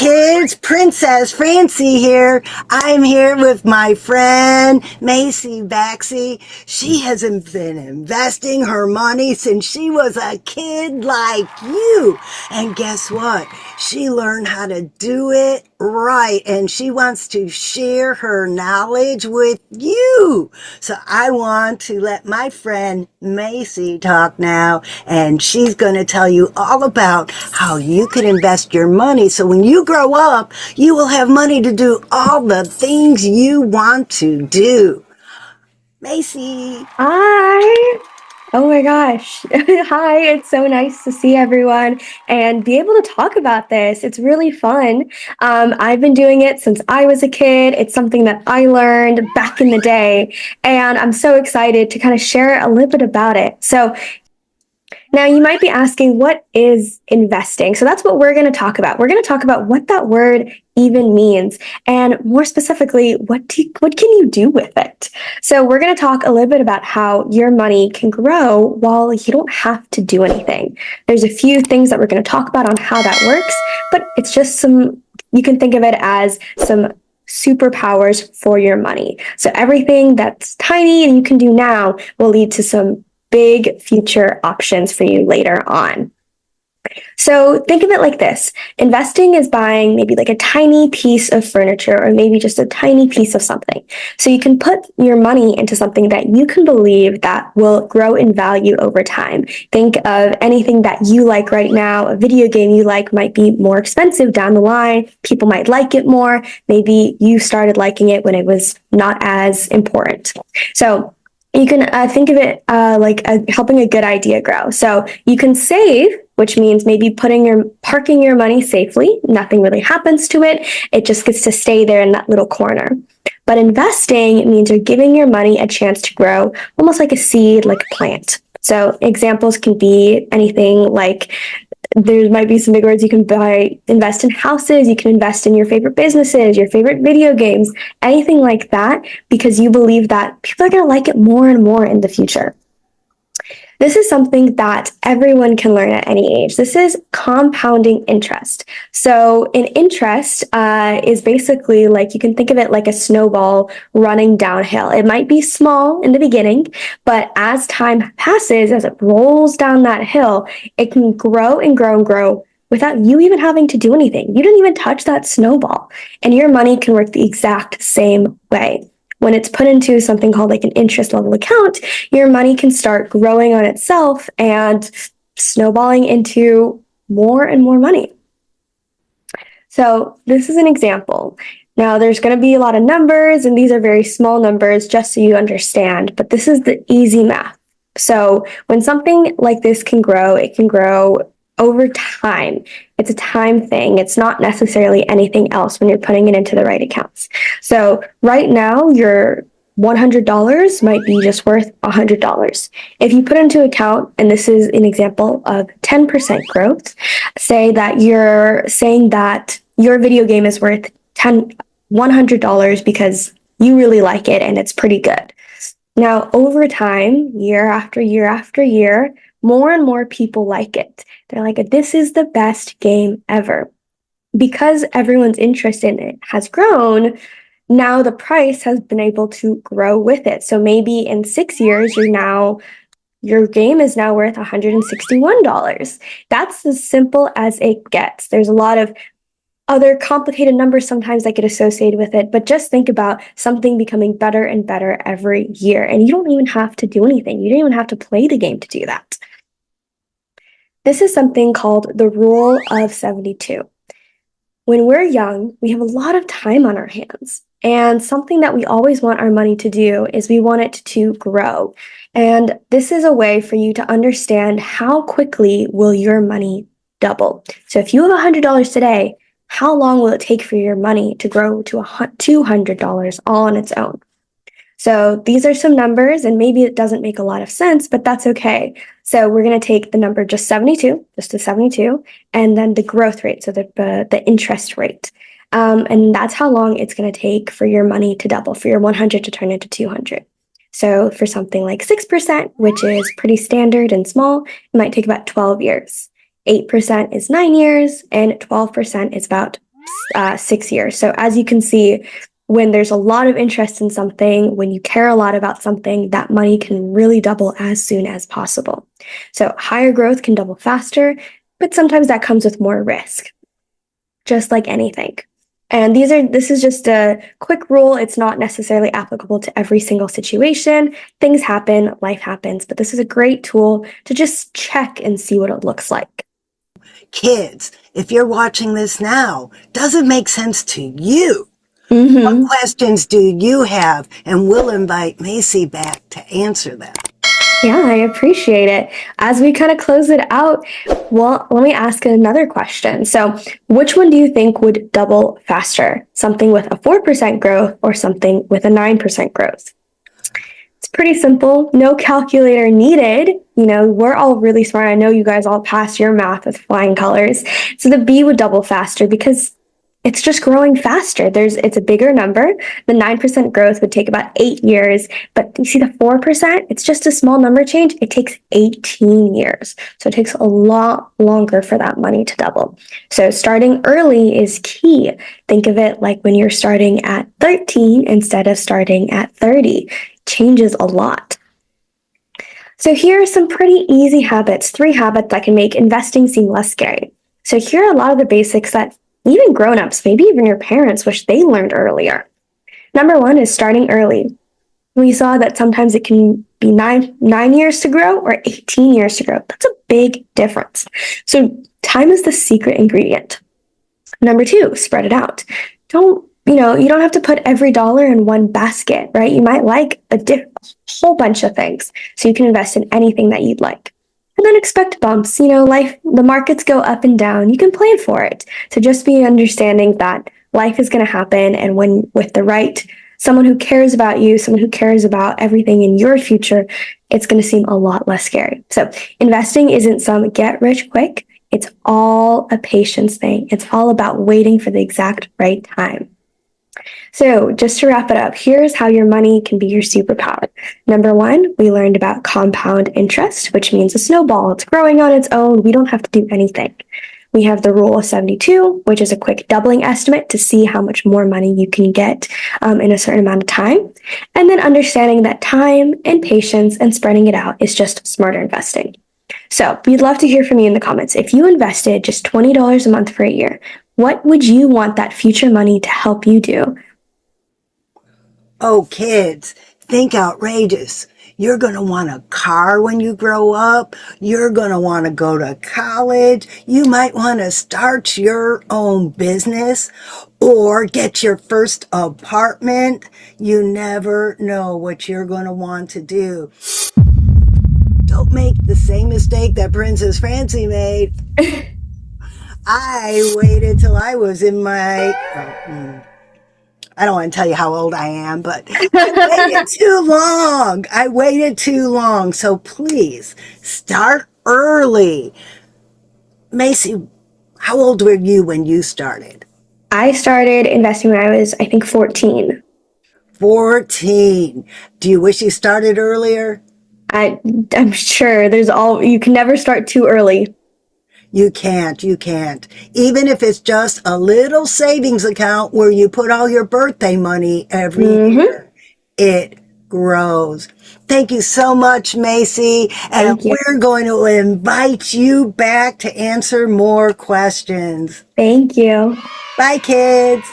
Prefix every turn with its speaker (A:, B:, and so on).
A: kids, Princess Francy here. I'm here with my friend Macy Baxey. She has been investing her money since she was a kid like you. And guess what? She learned how to do it right, and she wants to share her knowledge with you. So I want to let my friend Macy talk now, and she's going to tell you all about how you can invest your money so when you grow up, you will have money to do all the things you want to do. Macy.
B: Hi. Oh my gosh. Hi. It's so nice to see everyone and be able to talk about this. It's really fun. I've been doing it since I was a kid. It's something that I learned back in the day, and I'm so excited to kind of share a little bit about it. So, now, you might be asking, what is investing? So that's what we're going to talk about. We're going to talk about what that word even means, and more specifically, what can you do with it? So we're going to talk a little bit about how your money can grow while you don't have to do anything. There's a few things that we're going to talk about on how that works, but it's just you can think of it as some superpowers for your money. So everything that's tiny and you can do now will lead to some big future options for you later on. So think of it like this. Investing is buying maybe like a tiny piece of furniture or maybe just a tiny piece of something. So you can put your money into something that you can believe that will grow in value over time. Think of anything that you like right now. A video game you like might be more expensive down the line. People might like it more. Maybe you started liking it when it was not as important. So you can think of it like helping a good idea grow. So you can save, which means maybe parking your money safely. Nothing really happens to it. It just gets to stay there in that little corner. But investing means you're giving your money a chance to grow, almost like a seed, like a plant. So examples can be anything like, there might be some big words. You can invest in houses, you can invest in your favorite businesses, your favorite video games, anything like that, because you believe that people are going to like it more and more in the future. This is something that everyone can learn at any age. This is compounding interest. So an interest is basically like, you can think of it like a snowball running downhill. It might be small in the beginning, but as time passes, as it rolls down that hill, it can grow and grow and grow without you even having to do anything. You didn't even touch that snowball, and your money can work the exact same way. When it's put into something called like an interest level account, your money can start growing on itself and snowballing into more and more money. So this is an example. Now there's going to be a lot of numbers, and these are very small numbers just so you understand, but this is the easy math. So when something like this can grow, it can grow over time. It's a time thing. It's not necessarily anything else when you're putting it into the right accounts. So right now, your $100 might be just worth $100. If you put into account, and this is an example of 10% growth, say that you're saying that your video game is worth $100 because you really like it and it's pretty good. Now, over time, year after year after year, more and more people like it. They're like, this is the best game ever. Because everyone's interest in it has grown, now the price has been able to grow with it. So maybe in 6 years, your game is now worth $161. That's as simple as it gets. There's a lot of other complicated numbers sometimes that get associated with it, but just think about something becoming better and better every year. And you don't even have to do anything. You don't even have to play the game to do that. This is something called the rule of 72. When we're young, we have a lot of time on our hands. And something that we always want our money to do is we want it to grow. And this is a way for you to understand how quickly will your money double. So if you have $100 today, how long will it take for your money to grow to $200 all on its own? So these are some numbers, and maybe it doesn't make a lot of sense, but that's okay. So we're going to take the number just the 72, and then the growth rate, so the interest rate. And that's how long it's going to take for your money to double, for your 100 to turn into 200. So for something like 6%, which is pretty standard and small, it might take about 12 years. 8% is 9 years, and 12% is about 6 years. So as you can see, when there's a lot of interest in something, when you care a lot about something, that money can really double as soon as possible. So higher growth can double faster, but sometimes that comes with more risk, just like anything. And this is just a quick rule. It's not necessarily applicable to every single situation. Things happen, life happens, but this is a great tool to just check and see what it looks like.
A: Kids, if you're watching this now, does it make sense to you? What questions do you have? And we'll invite Macy back to answer them.
B: Yeah, I appreciate it. As we kind of close it out, well, let me ask another question. So, which one do you think would double faster? Something with a 4% growth or something with a 9% growth? It's pretty simple. No calculator needed. You know, we're all really smart. I know you guys all passed your math with flying colors. So the B would double faster because it's just growing faster. It's a bigger number. The 9% growth would take about 8 years, but you see the 4%, it's just a small number change. It takes 18 years. So it takes a lot longer for that money to double. So starting early is key. Think of it like when you're starting at 13 instead of starting at 30. Changes a lot. So here are some pretty easy habits, 3 habits that can make investing seem less scary. So here are a lot of the basics that even grown-ups, maybe even your parents, wish they learned earlier. Number 1 is starting early. We saw that sometimes it can be 9 years to grow or 18 years to grow. That's a big difference. So time is the secret ingredient. Number 2, spread it out. You don't have to put every dollar in one basket, right? You might like a whole bunch of things. So you can invest in anything that you'd like. And then expect bumps. The markets go up and down. You can plan for it. So just be understanding that life is going to happen. And when with the right, someone who cares about you, someone who cares about everything in your future, it's going to seem a lot less scary. So investing isn't some get rich quick. It's all a patience thing. It's all about waiting for the exact right time. So just to wrap it up, here's how your money can be your superpower. Number 1, we learned about compound interest, which means a snowball. It's growing on its own. We don't have to do anything. We have the rule of 72, which is a quick doubling estimate to see how much more money you can get in a certain amount of time. And then understanding that time and patience and spreading it out is just smarter investing. So we'd love to hear from you in the comments. If you invested just $20 a month for a year, what would you want that future money to help you do?
A: Oh, kids, think outrageous. You're going to want a car when you grow up. You're going to want to go to college. You might want to start your own business or get your first apartment. You never know what you're going to want to do. Don't make the same mistake that Princess Francy made. I waited till I was in my... I don't want to tell you how old I am, but I waited too long. I waited too long. So please start early. Macy, how old were you when you started?
B: I started investing when I was, I think, 14.
A: 14. Do you wish you started earlier?
B: I'm sure you can never start too early.
A: You can't. Even if it's just a little savings account where you put all your birthday money every year, it grows. Thank you so much, Macy. And we're going to invite you back to answer more questions.
B: Thank you.
A: Bye, kids.